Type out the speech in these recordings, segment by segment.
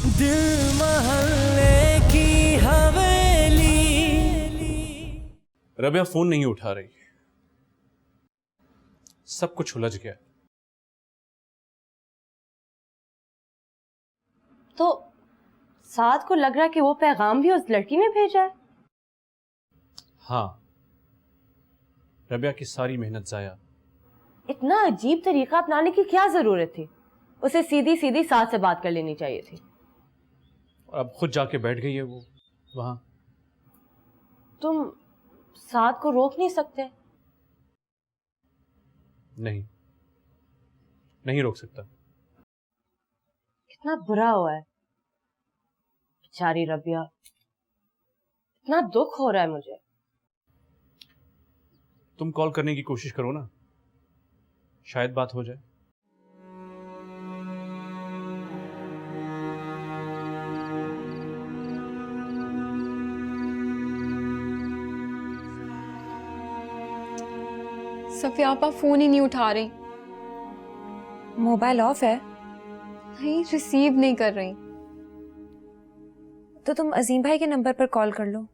दिल महल्ले की हवेली। रबिया फोन नहीं उठा रही, सब कुछ उलझ गया। तो साद को लग रहा है कि वो पैगाम भी उस लड़की ने भेजा है। हाँ, रबिया की सारी मेहनत जाया। इतना अजीब तरीका अपनाने की क्या जरूरत थी? उसे सीधी सीधी साद से बात कर लेनी चाहिए थी। और अब खुद जाके बैठ गई है वो वहां। तुम साद को रोक नहीं सकते? नहीं रोक सकता। कितना बुरा हुआ है बेचारी रबिया, इतना दुख हो रहा है मुझे। तुम कॉल करने की कोशिश करो ना, शायद बात हो जाए। सफिया आपा फोन ही नहीं उठा रही। मोबाइल ऑफ है? नहीं, रिसीव नहीं कर रही। तो तुम अजीम भाई के नंबर पर कॉल कर लो।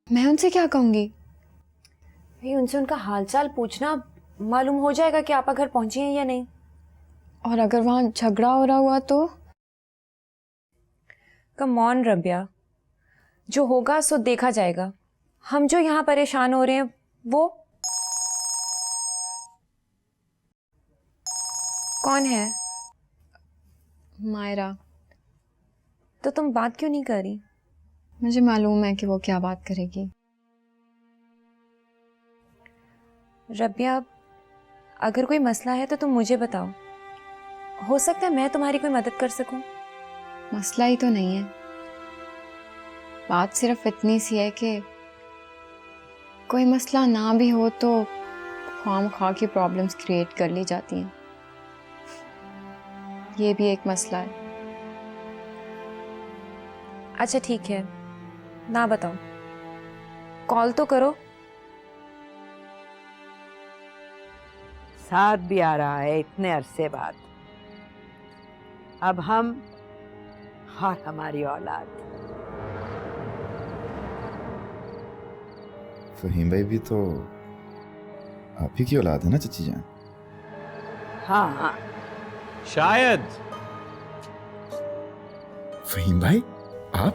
मैं उनसे क्या कहूंगी? भाई उनसे उनका हालचाल पूछना, मालूम हो जाएगा कि आपा घर पहुंची हैं या नहीं। और अगर वहां झगड़ा हो रहा हुआ तो? कम ऑन रबिया, जो होगा सो देखा जाएगा। हम जो यहाँ परेशान हो रहे हैं वो कौन है? मायरा। तो तुम बात क्यों नहीं कर रही? मुझे मालूम है कि वो क्या बात करेगी। रबिया, अगर कोई मसला है तो तुम मुझे बताओ, हो सकता है मैं तुम्हारी कोई मदद कर सकूं। मसला ही तो नहीं है, बात सिर्फ इतनी सी है कि कोई मसला ना भी हो तो खाम-खा की प्रॉब्लम्स क्रिएट कर ली जाती हैं। ये भी एक मसला है। अच्छा ठीक है, ना बताओ, कॉल तो करो। साथ भी आ रहा है इतने अरसे बाद। अब हम और हमारी औलाद। फहीम भाई भी तो आप ही की औलाद है ना चची जान? हाँ। शायद। फहीम भाई आप?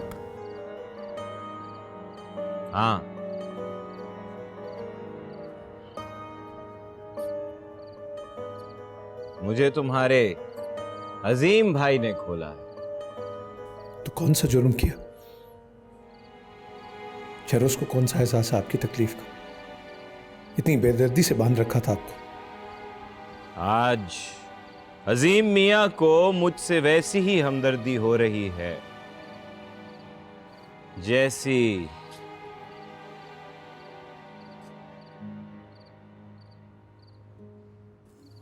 हाँ, मुझे तुम्हारे अजीम भाई ने खोला है। तो कौन सा जुर्म किया? चरोस को कौन सा एहसास है आपकी तकलीफ का? इतनी बेदर्दी से बांध रखा था आपको। आज अजीम मियां को मुझसे वैसी ही हमदर्दी हो रही है जैसी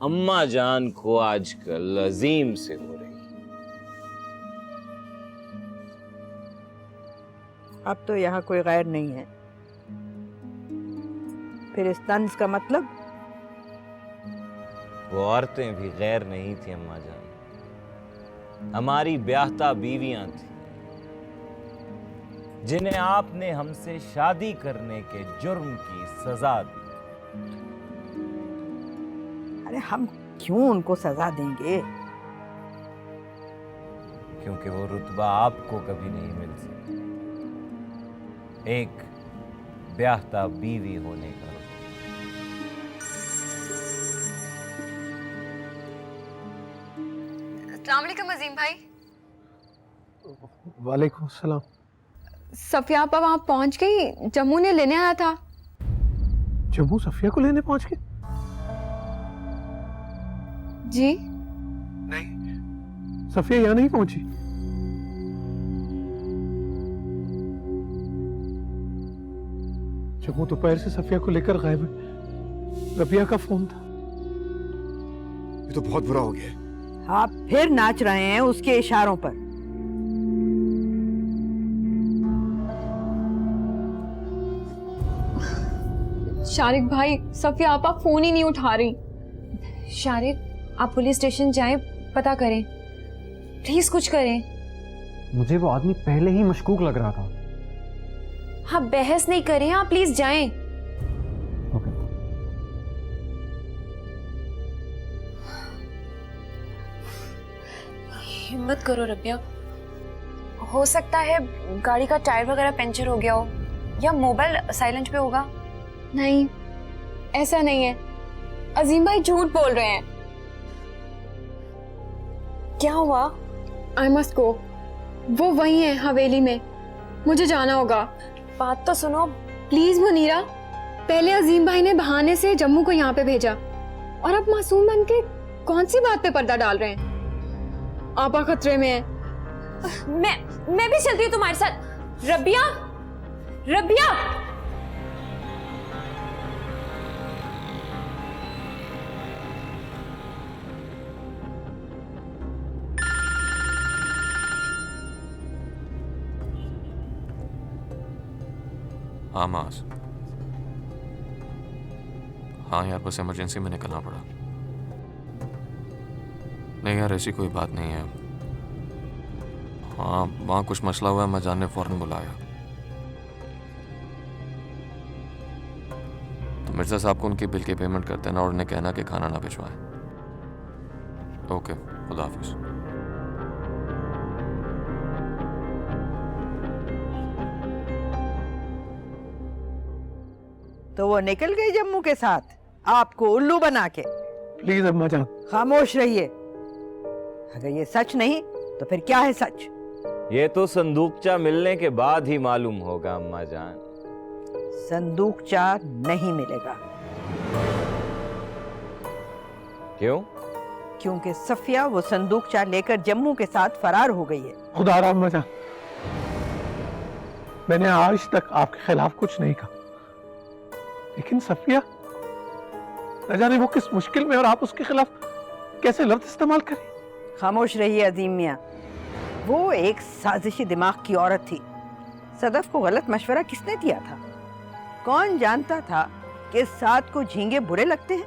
अम्मा जान को आजकल अजीम से हो रही। अब तो यहाँ कोई गैर नहीं है, फिर इस तंज का मतलब? वो औरतें भी गैर नहीं थी अम्मा जान, हमारी ब्याहता बीवियां थी जिन्हें आपने हमसे शादी करने के जुर्म की सजा दी। अरे हम क्यों उनको सजा देंगे? क्योंकि वो रुतबा आपको कभी नहीं मिल सकता, एक ब्याहता बीवी होने का। अस्सलाम वालेकुम अजीम भाई। वालेकुम सलाम। सफिया आपा वहां पहुंच गई, जम्मू ने लेने आया था। जम्मू सफिया को लेने पहुंच गए? जी नहीं, सफिया यहाँ नहीं पहुंची। जम्मू दोपहर से सफिया को लेकर गायब है। रबिया का फोन था। ये तो बहुत बुरा हो गया है। आप फिर नाच रहे हैं उसके इशारों पर। शारिक भाई, सफिया आपा फोन ही नहीं उठा रही। शारिक, आप पुलिस स्टेशन जाएं, पता करें, प्लीज कुछ करें। मुझे वो आदमी पहले ही मशकूक लग रहा था। हाँ, बहस नहीं करें, आप प्लीज जाएं। ओके। हिम्मत करो रबिया, हो सकता है गाड़ी का टायर वगैरह पंचर हो गया हो या मोबाइल साइलेंट पे होगा। नहीं, ऐसा नहीं है। अजीम भाई झूठ बोल रहे हैं। क्या हुआ? I must go. वो वही है हवेली में, मुझे जाना होगा। बात तो सुनो प्लीज मुनीरा, पहले अजीम भाई ने बहाने से जम्मू को यहाँ पे भेजा और अब मासूम बन के कौन सी बात पे पर्दा डाल रहे हैं। आपा खतरे में है। मैं भी चलती हूँ तुम्हारे साथ। रबिया, रबिया, हाँ मास, हाँ यार, बस इमरजेंसी में निकलना पड़ा। नहीं यार, ऐसी कोई बात नहीं है। हाँ, वहाँ कुछ मसला हुआ है, मैं जानने फौरन बुलाया। तो मिर्जा साहब को उनकी बिल की पेमेंट कर देना और उन्हें कहना कि खाना ना भिजवाएं। ओके, खुदा हाफिज। तो वो निकल गई जम्मू के साथ, आपको उल्लू बना के। प्लीज अम्मा जान, खामोश रहिए। अगर ये सच नहीं तो फिर क्या है सच? ये तो संदूकचा मिलने के बाद ही मालूम होगा अम्मा जान। संदूकचा नहीं मिलेगा। क्यों? क्योंकि सफिया वो संदूकचा लेकर जम्मू के साथ फरार हो गई है। खुदा रहा अम्मा जान, मैंने आज तक आपके खिलाफ कुछ नहीं कहा, लेकिन सफिया न जाने वो किस मुश्किल में और आप उसके खिलाफ कैसे लफ्ज इस्तेमाल करें। खामोश रहिए अजीम मियां। वो एक साजिशी दिमाग की औरत थी। सदफ को गलत मशवरा किसने दिया था? कौन जानता था कि इस साथ को झींगे बुरे लगते हैं?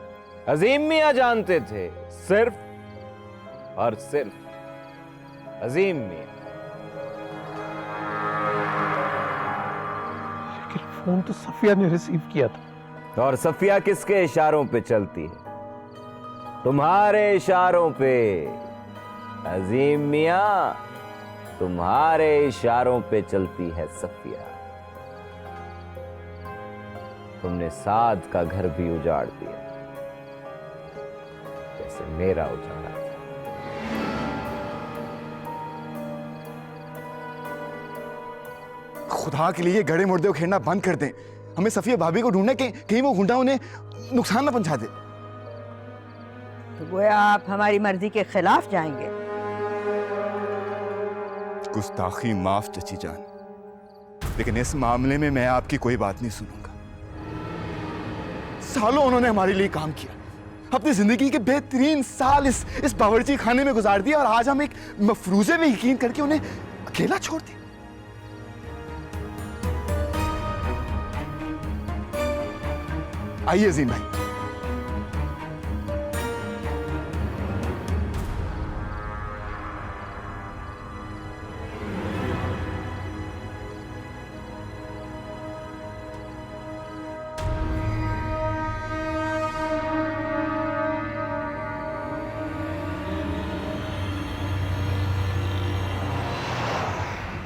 अजीम मियां जानते थे, सिर्फ और सिर्फ अजीम मियां। लेकिन फोन तो सफिया ने रिसीव किया था। और सफिया किसके इशारों पे चलती है? तुम्हारे इशारों पे अजीम मियां, तुम्हारे इशारों पे चलती है सफिया। तुमने साद का घर भी उजाड़ दिया, जैसे मेरा उजाड़ा था। खुदा के लिए गड़े मुर्दे को खेलना बंद कर दें। हमें सफिया भाभी को ढूंढना कि कहीं वो गुंडा उन्हें नुकसान ना पहुंचा दे। तो गोया आप हमारी मर्जी के खिलाफ जाएंगे। गुस्ताखी माफ चची जान, लेकिन इस मामले में मैं आपकी कोई बात नहीं सुनूंगा। सालों उन्होंने हमारे लिए काम किया, अपनी जिंदगी के बेहतरीन साल इस बावर्ची खाने में गुजार दिया, और आज हम एक मफरूजे में यकीन करके उन्हें अकेला छोड़ दिया। आइए अजीम भाई।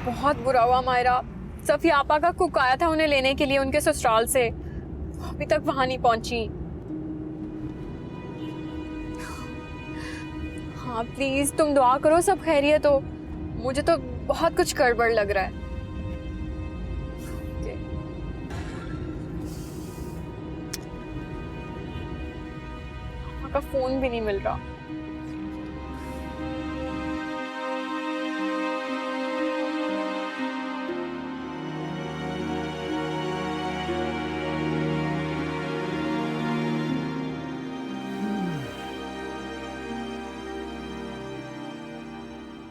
बहुत बुरा हुआ मायरा। सफिया आपा का कुक आया था उन्हें लेने के लिए उनके ससुराल से, अभी तक वहां नहीं पहुंची। हाँ प्लीज तुम दुआ करो सब खैरियत हो। मुझे तो बहुत कुछ गड़बड़ लग रहा है। आपा का फोन भी नहीं मिल रहा।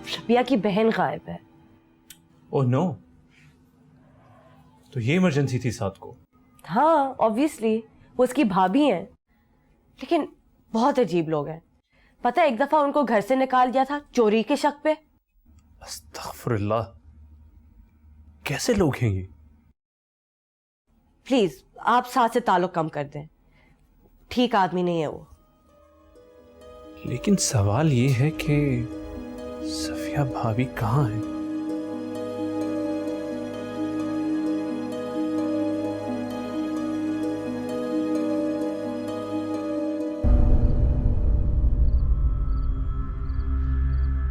शबिया की बहन गायब है। ओह नो, तो ये इमरजेंसी थी साथ को? हाँ ऑब्वियसली, वो उसकी भाभी हैं, लेकिन बहुत अजीब लोग हैं। पता है एक दफा उनको घर से निकाल दिया था चोरी के शक पे। अस्तगफुरुल्लाह, कैसे लोग हैं ये? प्लीज आप साथ से ताल्लुक कम कर दें, ठीक आदमी नहीं है वो। लेकिन सवाल ये है कि सफिया भाभी कहाँ है?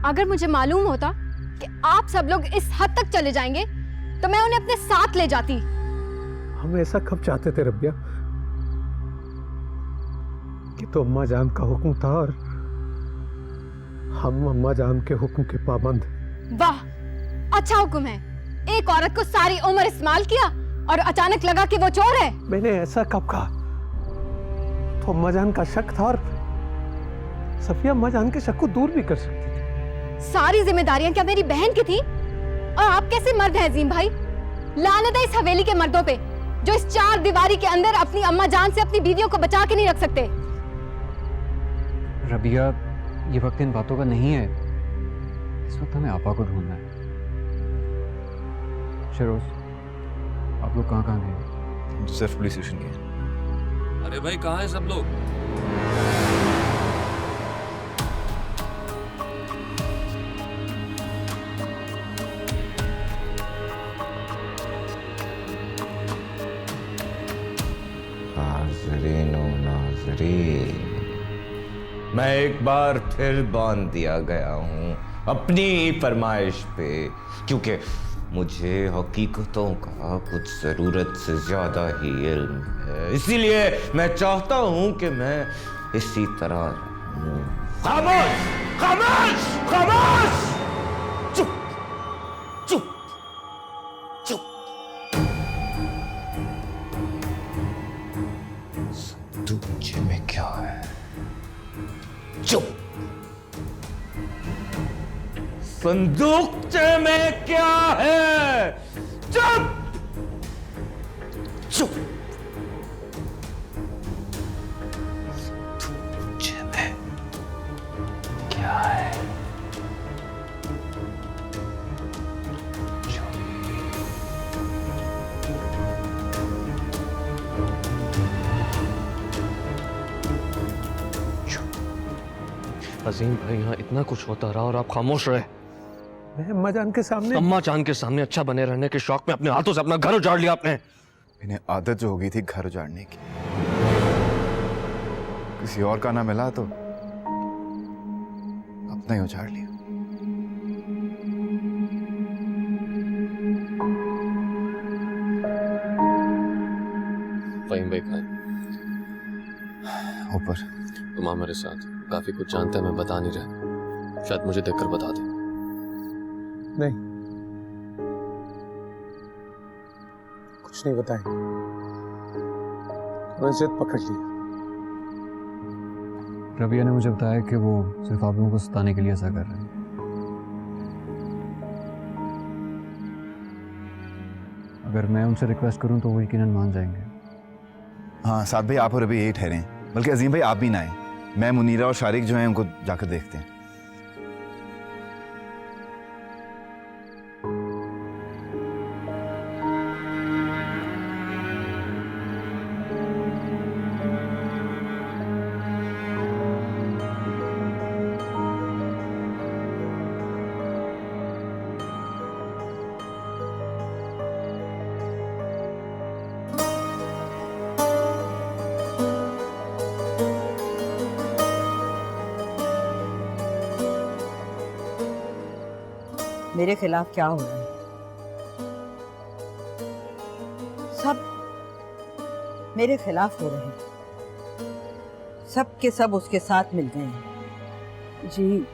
अगर मुझे मालूम होता कि आप सब लोग इस हद तक चले जाएंगे तो मैं उन्हें अपने साथ ले जाती। हम ऐसा कब चाहते थे रबिया कि तो अम्मा जान का हुक्म था और हम अम्मा जान के हुक्म के पाबंद। वाह, अच्छा हुक्म है। एक औरत को सारी उम्र इस्तेमाल किया और अचानक लगा कि वो चोर है। मैंने ऐसा कब कहा? तो अम्मा जान का शक था और सफिया अम्मा जान के शक को दूर भी कर सकती थी। सारी जिम्मेदारियां क्या मेरी बहन की थी? और आप कैसे मर्द हैं अजीम भाई? लानत है इस हवेली के मर्दों पे जो इस चार दीवारी के अंदर अपनी अम्मा जान से अपनी बीवियों को बचा के नहीं रख सकते। रबिया, ये वक्त इन बातों का नहीं है। इस वक्त हमें आपा को ढूंढना है। शिरोज, आप लोग कहाँ गए? सिर्फ पुलिस स्टेशन गए। अरे भाई कहाँ है सब लोग? मैं एक बार फिर बांध दिया गया हूं अपनी फरमाइश पे, क्योंकि मुझे हकीकतों का कुछ जरूरत से ज्यादा ही इल्म है। इसीलिए मैं चाहता हूं कि मैं इसी तरह रहूं। खामोश, खामोश, खामोश! चुप, चुप, चुप। संदूक में क्या है? चुप। संदूकचे में क्या है? चुप, चुप। संदूकचे में क्या है? अजीम भाई, यहाँ इतना कुछ होता रहा और आप खामोश रहे। मैं अम्मा जान के सामने अम्मा जान के सामने अच्छा बने रहने के शौक में अपने हाथों से अपना घर उजाड़ लिया आपने। इन्हें आदत जो हो गई थी घर उजाड़ने की, किसी और का ना मिला तो अपना ही उजाड़ लिया। फहीम भाई कहाँ? ऊपर। तुम आ मेरे साथ, काफी कुछ जानते हैं, मैं बता नहीं रहा, शायद मुझे देखकर बता दे। नहीं, कुछ नहीं बताएंगे। मैं जिद पकड़ ली। रबिया ने मुझे बताया कि वो सिर्फ आप लोगों को सताने के लिए ऐसा कर रहे हैं। अगर मैं उनसे रिक्वेस्ट करूं तो वो यकीनन मान जाएंगे। हाँ साथ भाई, आप और अभी यही ठहरे हैं, बल्कि अजीम भाई आप भी ना आए। मैं, मुनीरा और शारिक जो हैं उनको जाकर देखते हैं। मेरे खिलाफ क्या हो रहा है? सब मेरे खिलाफ हो रहे हैं। सब के सब उसके साथ मिल गए हैं। जी,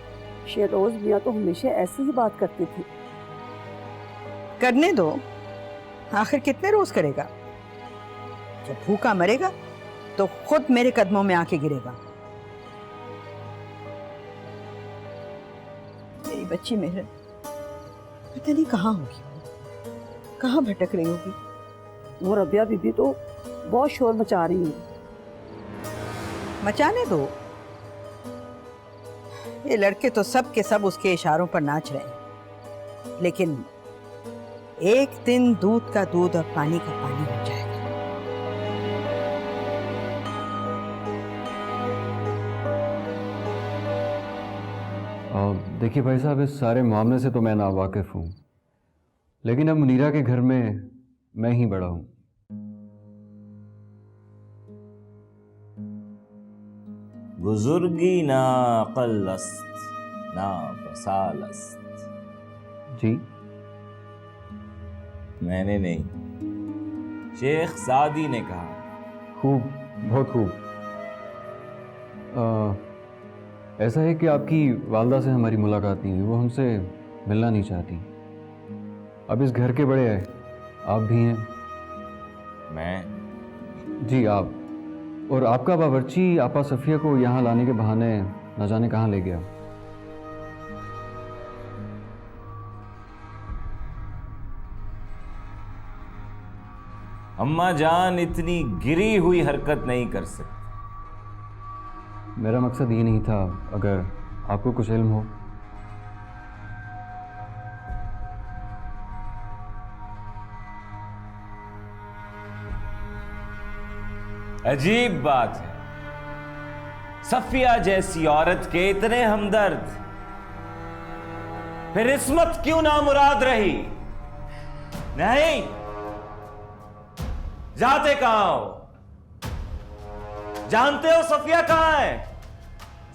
शेरोज मियाँ तो हमेशा ऐसी ही बात करती थी। करने दो, आखिर कितने रोज करेगा? जब भूखा मरेगा तो खुद मेरे कदमों में आके गिरेगा। मेरी बच्ची मेहर पता नहीं कहाँ होगी, कहाँ भटक रही होगी। वो रबिया बीबी तो बहुत शोर मचा रही है। मचाने दो, ये लड़के तो सब के सब उसके इशारों पर नाच रहे हैं। लेकिन एक दिन दूध का दूध और पानी का पानी हो जाएगा। देखिए भाई साहब, इस सारे मामले से तो मैं नावाकिफ हूँ, लेकिन अब मुनीरा के घर में मैं ही बड़ा हूँ। बुजुर्गी ना अक़ल अस्त ना फसाल अस्त। जी? मैंने नहीं, शेख सादी ने कहा। खूब, बहुत खूब। ऐसा है कि आपकी वालदा से हमारी मुलाकात नहीं हुई, वो हमसे मिलना नहीं चाहती। अब इस घर के बड़े हैं, आप भी हैं। मैं? जी आप। और आपका बावर्ची आपा सफिया को यहाँ लाने के बहाने न जाने कहाँ ले गया। अम्मा जान इतनी गिरी हुई हरकत नहीं कर सकती। मेरा मकसद ये नहीं था, अगर आपको कुछ इल्म हो। अजीब बात है, सफिया जैसी औरत के इतने हमदर्द, फिर इस्मत क्यों ना मुराद रही? नहीं, जाते कहां हो? जानते हो सफिया कहां है?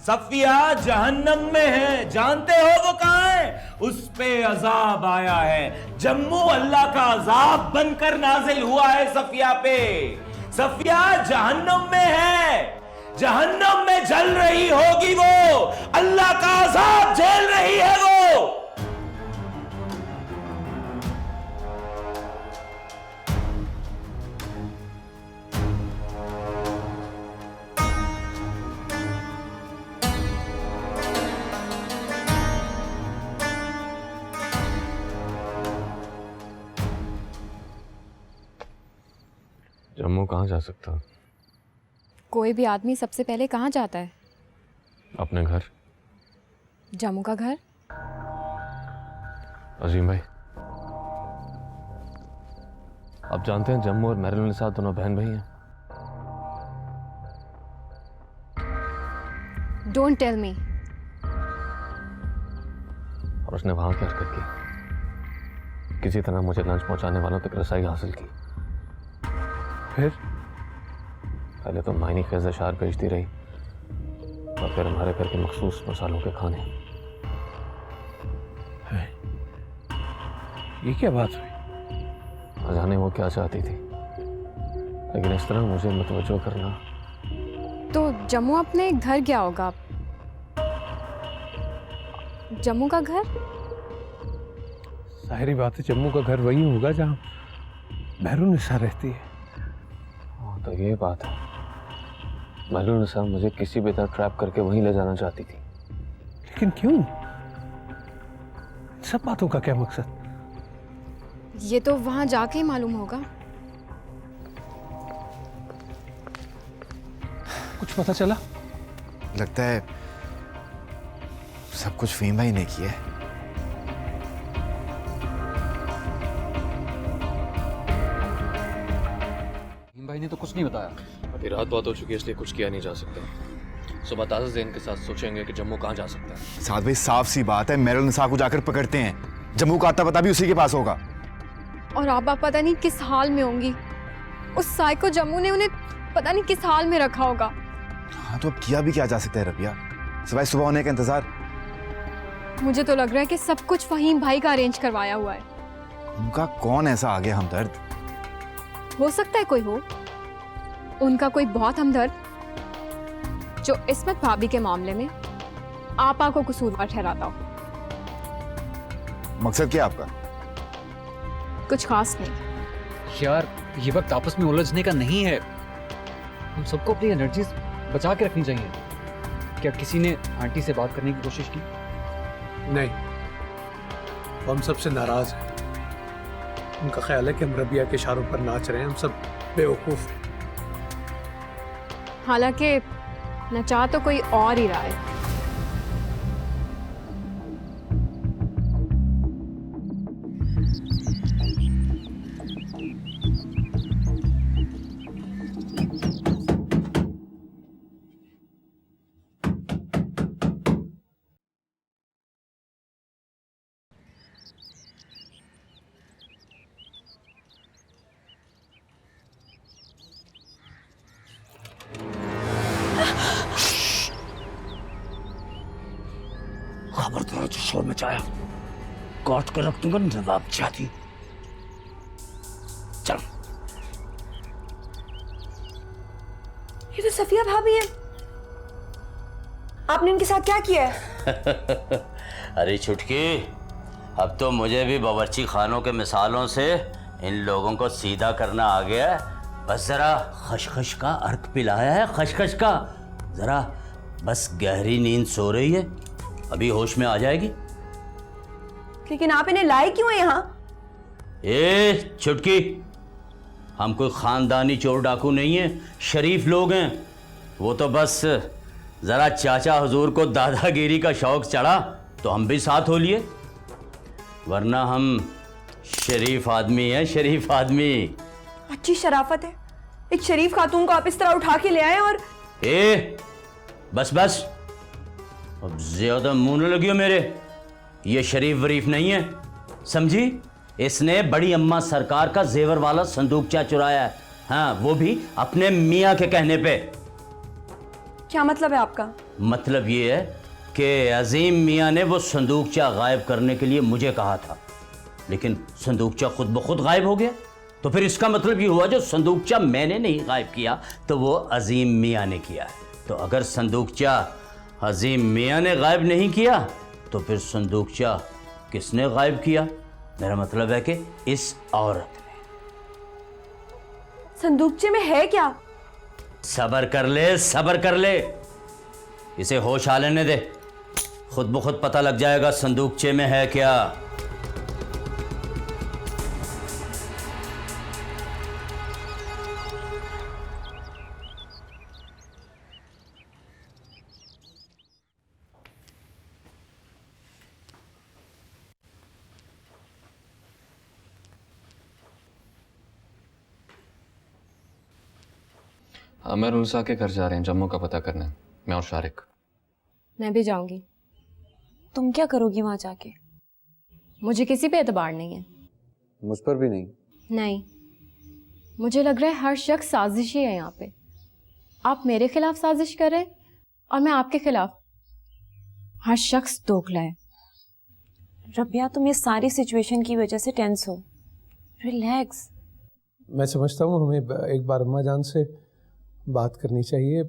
सफिया जहन्नम में है। जानते हो वो कहां है? उस पे अजाब आया है। जम्मू अल्लाह का अजाब बनकर नाजिल हुआ है सफिया पे। सफिया जहन्नम में है, जहन्नम में जल रही होगी वो, अल्लाह का अजाब झेल रही है वो। जम्मू कहाँ जा सकता? कोई भी आदमी सबसे पहले कहाँ जाता है? अपने घर। जम्मू का घर? अजीम भाई, आप जानते हैं जम्मू और महरुल निसा दोनों बहन भाई हैं। Don't tell me. और उसने वहां क्या हरकत की? किसी तरह मुझे लंच पहुंचाने वालों तक रसाई हासिल की। फिर पहले तो मायनी खेज़ अशार भेजती रही और फिर हमारे घर के मखसूस मसालों के खाने। ये क्या बात हुई? न जाने वो क्या चाहती थी, लेकिन इस तरह मुझे मुतवज्जो करना। तो जम्मू अपने घर गया होगा। जम्मू का घर? जाहिर बात है, जम्मू का घर वही होगा जहाँ महरुल निसा रहती है। तो ये बात है, महरुल निसा मुझे किसी भी तरह ट्रैप करके वहीं ले जाना चाहती थी। लेकिन क्यों? सब बातों का क्या मकसद? ये तो वहां जाके ही मालूम होगा। कुछ पता चला? लगता है सब कुछ फ़हीम भाई ने किया है। भाई ने तो कुछ नहीं बताया। अभी रात बात हो चुकी है, इसलिए कुछ किया नहीं जा सकता। सुबह ताज़ा ज़हन के साथ सोचेंगे कि जम्मू कहाँ जा सकता है। साथ भाई साफ सी बात है, महरुल निसा को जाकर पकड़ते हैं। जम्मू का आता पता भी उसी के पास होगा। और आप पता नहीं किस हाल में होंगी। उस साइको जम्मू ने उन्हें पता नहीं किस हाल में रखा होगा। हाँ, तो अब किया भी क्या जा सकता है रबिया, सिवाय सुबह होने का इंतजार। मुझे तो लग रहा है कि सब कुछ फहीम भाई का अरेंज करवाया हुआ है। उनका कौन ऐसा आ गया हमदर्द? हो सकता है कोई हो, उनका कोई बहुत हमदर्द जो इस्मत भाभी के मामले में आपा को कसूरवार ठहराता हो। मकसद क्या आपका? कुछ खास नहीं यार, ये वक्त आपस में उलझने का नहीं है। हम सबको अपनी एनर्जी बचा के रखनी चाहिए। क्या किसी ने आंटी से बात करने की कोशिश की? नहीं, हम सबसे नाराज हैं। उनका ख्याल है कि हम रबिया के इशारों पर नाच रहे हैं। हम सब बेवकूफ हैं। हालांकि नचा तो कोई और ही रहा है। बचाया, काट कर रख दूंगा नवाब जाती। चल। ये तो सफिया भाभी है। आपने इनके साथ क्या किया है? अरे छुटकी, अब तो मुझे भी बावर्ची खानों के मिसालों से इन लोगों को सीधा करना आ गया है। बस जरा खशखश का अर्क पिलाया है, खशखश का। जरा बस गहरी नींद सो रही है, अभी होश में आ जाएगी। लेकिन आप इन्हें लाए क्यों यहाँ? ए छुटकी, हम कोई खानदानी चोर डाकू नहीं है, शरीफ लोग हैं। वो तो बस जरा चाचा हुजूर को दादागिरी का शौक चढ़ा तो हम भी साथ हो लिए, वरना हम शरीफ आदमी हैं, शरीफ आदमी। अच्छी शराफत है, एक शरीफ खातून को आप इस तरह उठा के ले आए। और बस बस, अब ज्यादा मुंह न लगियो मेरे। ये शरीफ वरीफ नहीं है, समझी? इसने बड़ी अम्मा सरकार का जेवर वाला संदूकचा चुराया है। हाँ, वो भी अपने मियाँ के कहने पे। क्या मतलब है आपका? मतलब ये है कि अजीम मियाँ ने वो संदूकचा गायब करने के लिए मुझे कहा था, लेकिन संदूकचा खुद ब खुद गायब हो गया। तो फिर इसका मतलब ये हुआ जो संदूकचा मैंने नहीं गायब किया तो वो अजीम मियाँ ने किया है। तो अगर संदूकचा अजीम मियाँ ने गायब नहीं किया तो फिर संदूकचा किसने गायब किया? मेरा मतलब है कि इस औरत ने। संदूकचे में है क्या? सब्र कर ले, सब्र कर ले, इसे होश आ लेने दे, खुद ब खुद पता लग जाएगा संदूकचे में है क्या। आमिर उनसा के घर जा रहे हैं, जम्मू का पता करने, मैं और शारिक। मैं भी जाऊंगी। तुम क्या करोगी वहां जाके? मुझे किसी पे एतबार नहीं है। मुझ पर भी नहीं? नहीं, मुझे लग रहा है हर शख्स साजिशी है यहाँ पे। आप मेरे खिलाफ साजिश कर रहे हैं और मैं आपके खिलाफ। हर शख्स दोगला है। रबिया, तुम इस सारी सिचुएशन की वजह से टेंस हो। रिलैक्स। मैं समझता हूँ हमें एक बार अम्मा जान से बात करनी चाहिए।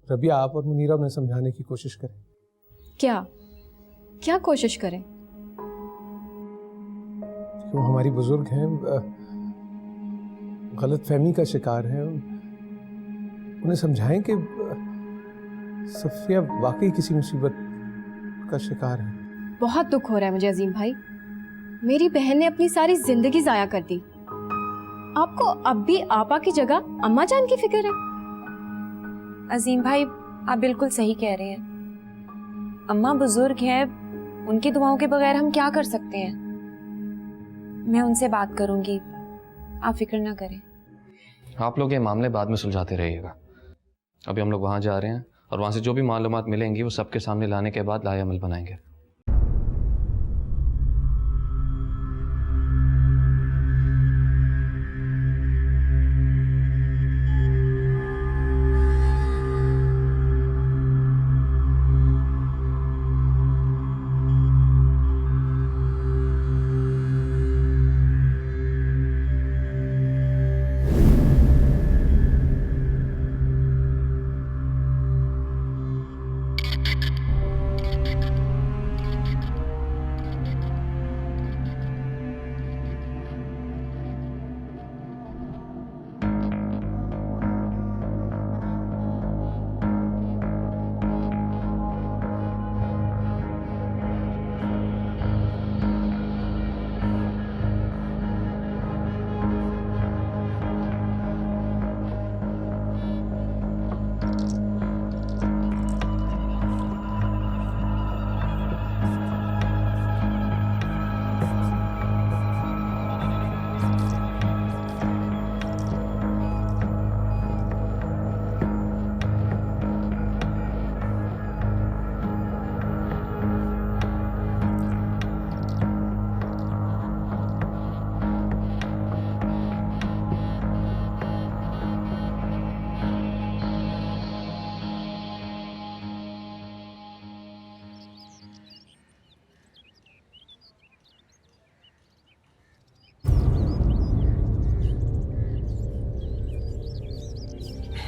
रबिया, आप और मुनीरा उन्हें समझाने की कोशिश करें। क्या क्या कोशिश करें? वो हमारी बुजुर्ग हैं, गलत फहमी का शिकार हैं। उन्हें समझाएं कि सफिया वाकई किसी मुसीबत का शिकार है। बहुत दुख हो रहा है मुझे अजीम भाई। मेरी बहन ने अपनी सारी जिंदगी जाया कर दी। आपको अब भी आपा की जगह अम्मा जान की फिक्र है। अजीम भाई, आप बिल्कुल सही कह रहे हैं। अम्मा बुजुर्ग हैं, उनकी दुआओं के बगैर हम क्या कर सकते हैं। मैं उनसे बात करूंगी, आप फिक्र ना करें। आप लोग ये मामले बाद में सुलझाते रहिएगा। अभी हम लोग वहाँ जा रहे हैं और वहाँ से जो भी मालूमात मिलेंगी वो सबके सामने लाने के बाद लाए अमल बनाएंगे।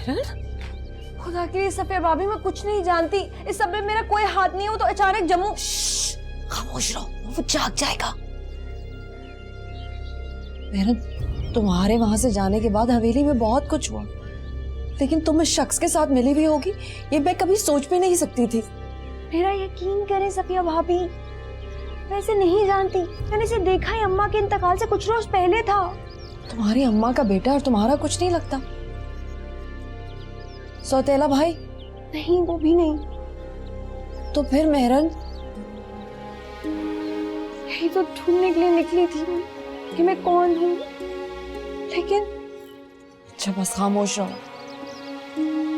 खुदा के लिए सफिया भाभी, मैं कुछ नहीं जानती, इस सब में मेरा कोई हाथ नहीं हो। तो अचानक जम्मू। खामोश रहो, वो जाग जाएगा। मेहरन, तुम्हारे वहां से जाने के बाद हवेली में बहुत कुछ हुआ, लेकिन तुम इस शख्स के साथ मिली भी होगी, ये मैं कभी सोच भी नहीं सकती थी। मेरा यकीन करें सफिया भाभी, वैसे नहीं जानती, मैंने इसे देखा ही अम्मा के इंतकाल से कुछ रोज पहले था। तुम्हारी अम्मा का बेटा और तुम्हारा कुछ नहीं लगता? सौतेला भाई? नहीं, वो भी नहीं। तो फिर मेहरन? यही तो ढूंढने के लिए निकली थी कि मैं कौन हूँ, लेकिन। अच्छा बस खामोश रहो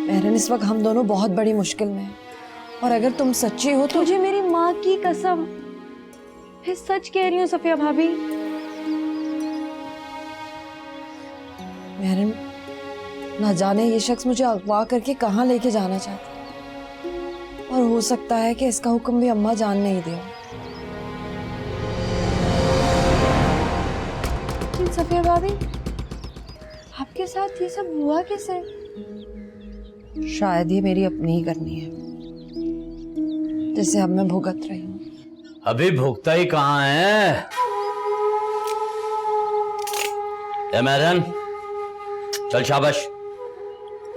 मेहरन, इस वक्त हम दोनों बहुत बड़ी मुश्किल में हैं, और अगर तुम सच्ची हो तो। मुझे मेरी माँ की कसम, मैं सच कह रही हूँ सफिया भाभी। मेहरन, ना जाने ये शख्स मुझे अगवा करके कहाँ लेके जाना चाहता, और हो सकता है कि इसका हुक्म भी अम्मा जान नहीं दे। सफिया भाभी, आपके साथ ये सब हुआ कैसे? शायद ये मेरी अपनी ही करनी है, जिसे अब मैं भुगत रही हूँ। अभी भुगता ही कहाँ है? ए मेहरन, चल शाबाश,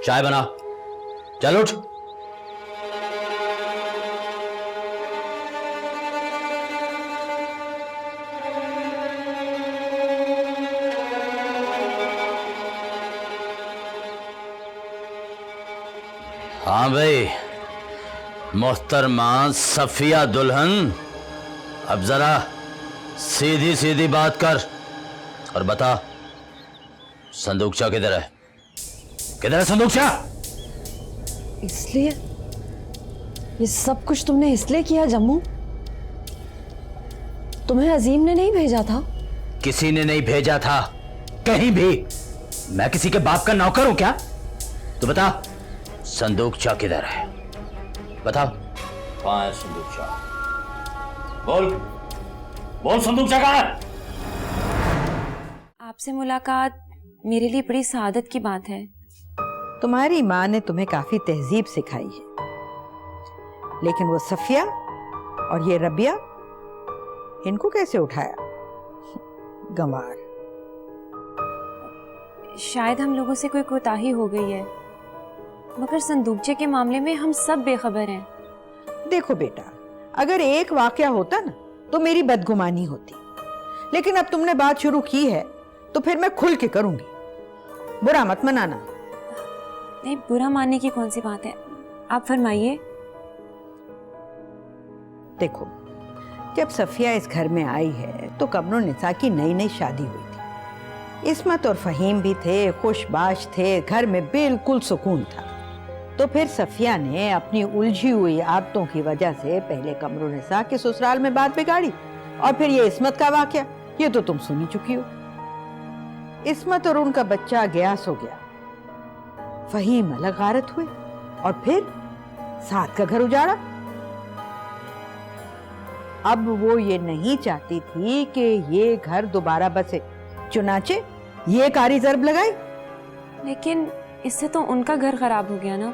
चाय बना, चल उठ। हाँ भाई, मोहतरमा सफिया दुल्हन, अब जरा सीधी सीधी बात कर और बता, संदूकचा किधर है? किधर है संदूकचा? इसलिए ये सब कुछ तुमने इसलिए किया जम्मू? तुम्हें अजीम ने नहीं भेजा था? किसी ने नहीं भेजा था कहीं भी। मैं किसी के बाप का नौकर हूं क्या? तो बता, संदूकचा किधर है? बता, कहां है संदूकचा? बोल बोल, संदूकचा कहां है? आपसे मुलाकात मेरे लिए बड़ी सादत की बात है। तुम्हारी माँ ने तुम्हें काफी तहजीब सिखाई है, लेकिन वो सफिया और ये रबिया, इनको कैसे उठाया? गंवार। शायद हम लोगों से कोई कोताही हो गई है, मगर संदूकचे के मामले में हम सब बेखबर हैं। देखो बेटा, अगर एक वाकया होता ना तो मेरी बदगुमानी होती, लेकिन अब तुमने बात शुरू की है तो फिर मैं खुल के करूंगी, बुरा मत मनाना। नहीं, बुरा मानने की कौन सी बात है, आप फरमाइए। देखो, जब सफिया इस घर में आई है तो कमरो निसा की नई नई शादी हुई थी। इस्मत और फहीम भी थे, खुशबाश थे, घर में बिल्कुल सुकून था। तो फिर सफिया ने अपनी उलझी हुई आदतों की वजह से पहले कमरो निसा के ससुराल में बात बिगाड़ी, और फिर ये इस्मत का वाकया, ये तो तुम सुनी चुकी हो। इस्मत और उनका बच्चा गयास हो गया, फहीम अलग गारत हुए, और फिर साथ का घर उजाड़ा। अब वो ये नहीं चाहती थी कि ये घर दोबारा बसे, चुनाचे ये कारी ज़र्ब लगाई। लेकिन इससे तो उनका घर खराब हो गया ना,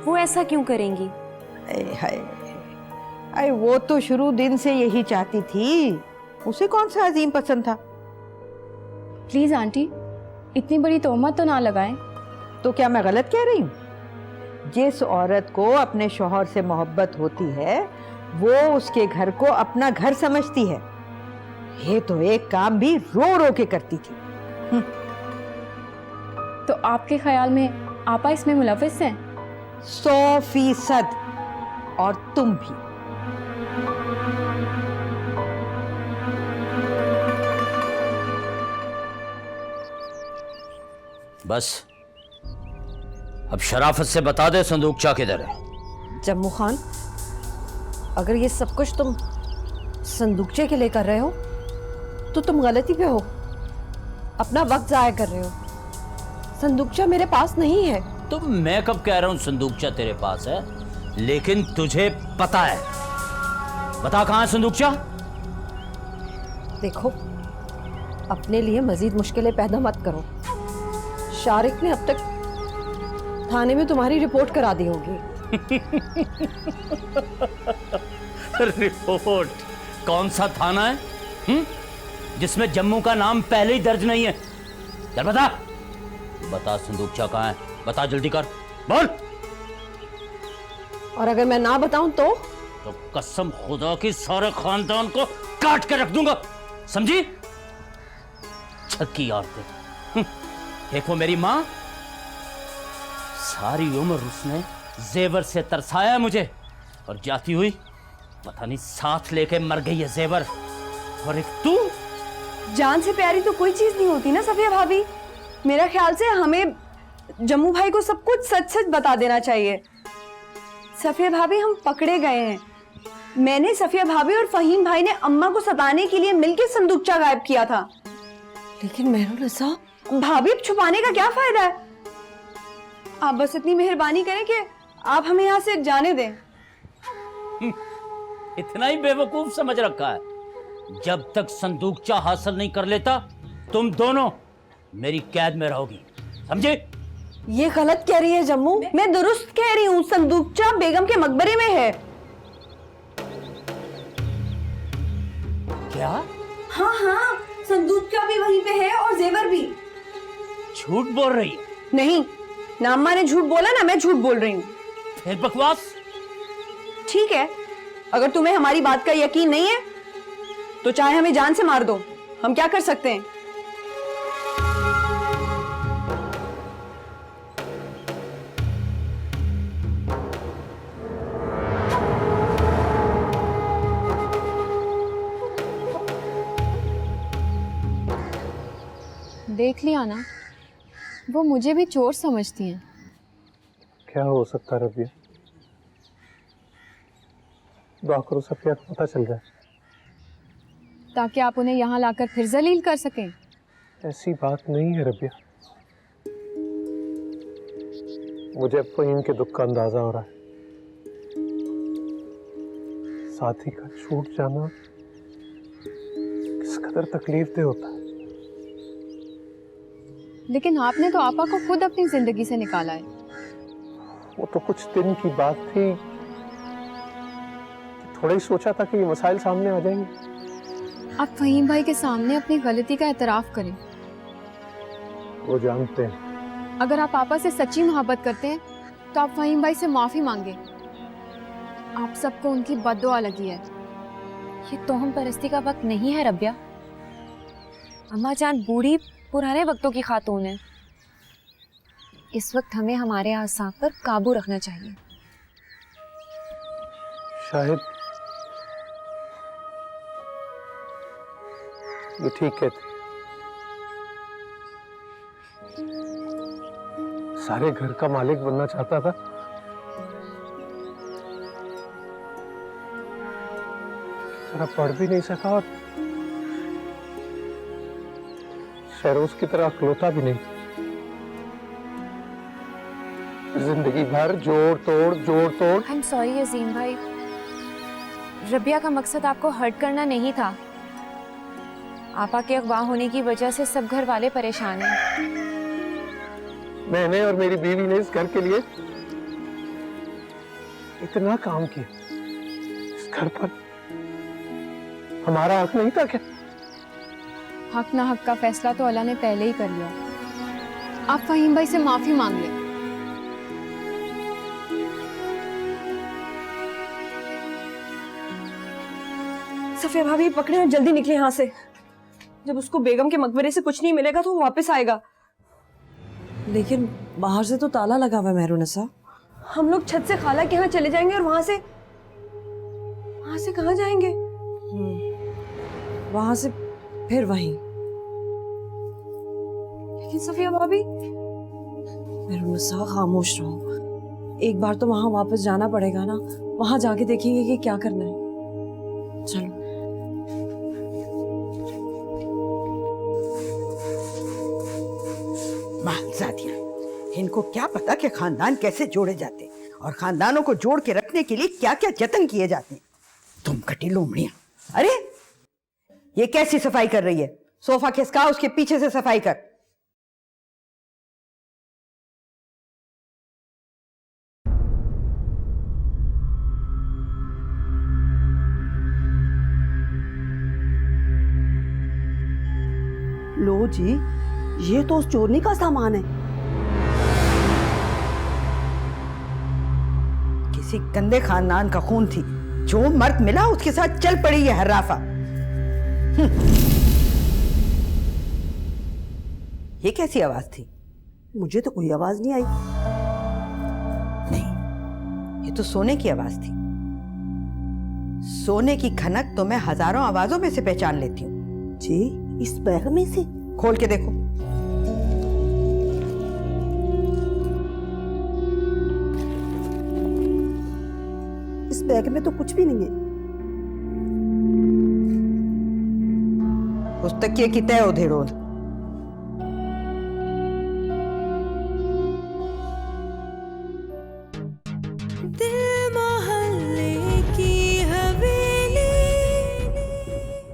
वो ऐसा क्यों करेंगी? अरे वो तो शुरू दिन से यही चाहती थी, उसे कौन सा अजीम पसंद था? प्लीज आंटी, इतनी बड़ी तोहमत तो ना लगाएं। तो क्या मैं गलत कह रही हूँ? जिस औरत को अपने शौहर से मोहब्बत होती है वो उसके घर को अपना घर समझती है। ये तो एक काम भी रो रो के करती थी। तो आपके ख्याल में आपा इसमें मुलविस हैं? 100%, और तुम भी। बस अब शराफत से बता दे, संदूकचा किधर है? जम्मू खान, अगर ये सब कुछ तुम संदूकचे के लिए कर रहे हो तो तुम गलती पे हो, अपना वक्त जाया कर रहे हो। संदूकचा मेरे पास नहीं है। तो मैं कब कह रहा हूं संदूकचा तेरे पास है, लेकिन तुझे पता है। बता कहां है संदूकचा? देखो, अपने लिए मजीद मुश्किलें पैदा मत करो। शारिक ने अब तक थाने में तुम्हारी रिपोर्ट करा दी होगी। रिपोर्ट? कौन सा थाना है जिसमें जम्मू का नाम पहले ही दर्ज नहीं है? चल बता, बता संदूकचा कहाँ है, बता जल्दी कर, बोल। और अगर मैं ना बताऊं तो कसम खुदा की सारे खानदान को काट के रख दूंगा, समझी? छक्की औरतें। एक वो मेरी माँ, सारी उम्र उसने जेवर से तरसाया मुझे, और जाती हुई पता नहीं साथ लेके मर गई है जेवर। और एक तू, जान से प्यारी तो कोई चीज नहीं होती ना सफिया भाभी। मेरा ख्याल से हमें जम्मू भाई को सब कुछ सच सच बता देना चाहिए। सफिया भाभी, हम पकड़े गए हैं। मैंने, सफिया भाभी और फहीम भाई ने अम्मा को सताने के लिए मिलकर संदूकचा गायब किया था। लेकिन मेहरुनिसा भाभी, अब छुपाने का क्या फायदा है? आप बस इतनी मेहरबानी करें कि आप हमें यहाँ से जाने दें। इतना ही बेवकूफ समझ रखा है। जब तक संदूकचा हासिल नहीं कर लेता, तुम दोनों मेरी कैद में रहोगी, समझे? ये गलत कह रही है जम्मू। मैं दुरुस्त कह रही हूँ, संदूकचा बेगम के मकबरे में है। क्या? हाँ हाँ, संदूकचा भी वहीं पे है और जेवर भी। झूठ बोल रही है? नहीं, ना अम्मा ने झूठ बोला ना मैं झूठ बोल रही हूँ। फिर बकवास। ठीक है, अगर तुम्हें हमारी बात का यकीन नहीं है तो चाहे हमें जान से मार दो, हम क्या कर सकते हैं? देख लिया ना, वो मुझे भी चोर समझती हैं। क्या हो सकता है रबिया? दुआ करो सफिया को पता चल जाए, ताकि आप उन्हें यहाँ लाकर फिर जलील कर सकें। ऐसी बात नहीं है रबिया। मुझे अब फहीम के दुख का अंदाजा हो रहा है। साथी का छूट जाना किस कदर तकलीफ दे होता है। लेकिन आपने तो आपा को खुद अपनी जिंदगी से निकाला है। वो तो कुछ दिन की बात थी, थोड़ा ही सोचा था कि ये मसाइल सामने आ जाएंगे। आप फहीम भाई के सामने अपनी गलती का एतराफ करें। वो जानते हैं। अगर आप पापा से सच्ची मोहब्बत करते हैं तो आप फहीम भाई से माफी मांगे। आप सबको उनकी बद्दुआ लगी है। ये तोहम परस्ती का वक्त नहीं है रबिया। अम्मा जान बूढ़ी पुराने वक्तों की खातून है। इस वक्त हमें हमारे आसाब पर काबू रखना चाहिए। शायद ये ठीक कहते। सारे घर का मालिक बनना चाहता था, जरा पढ़ भी नहीं सका और शहरोज की तरह अकलौता भी नहीं। जिंदगी भर जोड़ तोड़। आई एम सॉरी अजीम भाई, रबिया का मकसद आपको हर्ट करना नहीं था। आपा के अगवा होने की वजह से सब घर वाले परेशान हैं। मैंने और मेरी बीवी ने इस घर के लिए इतना काम किया, इस घर पर हमारा हक नहीं था क्या? हक ना हक का फैसला तो अल्लाह ने पहले ही कर लिया। आप फहीम भाई से माफी मांग लें। सफिया भाभी, पकड़े और जल्दी निकले यहाँ से। जब उसको बेगम के मकबरे से कुछ नहीं मिलेगा तो वो वापस आएगा। लेकिन बाहर से तो ताला लगा हुआ है मेहरुनिसा। हम लोग छत से खाला के यहाँ चले जाएंगे और वहां से कहाँ जाएंगे? वहां से फिर वहीं। लेकिन सफिया भाभी, मेहरुनिसा खामोश रहो। एक बार तो वहां वापस जाना पड़ेगा ना, वहां जाके देखेंगे कि क्या करना है। चलो। महलजादियां, इनको क्या पता कि खानदान कैसे जोड़े जाते हैं और खानदानों को जोड़ के रखने के लिए क्या क्या जतन किए जाते हैं। तुम कटी लोमड़ियां। अरे ये कैसी सफाई कर रही है? सोफा खिसका, उसके पीछे से सफाई कर। लो जी, ये तो उस चोरनी का सामान है। किसी गंदे खानदान का खून थी, जो मर्द मिला उसके साथ चल पड़ी ये हर्राफा। ये कैसी आवाज थी? मुझे तो कोई आवाज नहीं आई। नहीं, ये तो सोने की आवाज थी। सोने की खनक तो मैं हजारों आवाजों में से पहचान लेती हूँ। जी, इस बैग में से? खोल के देखो। इस बैग में तो कुछ भी नहीं है। उस तकिए की तय उधेड़ो।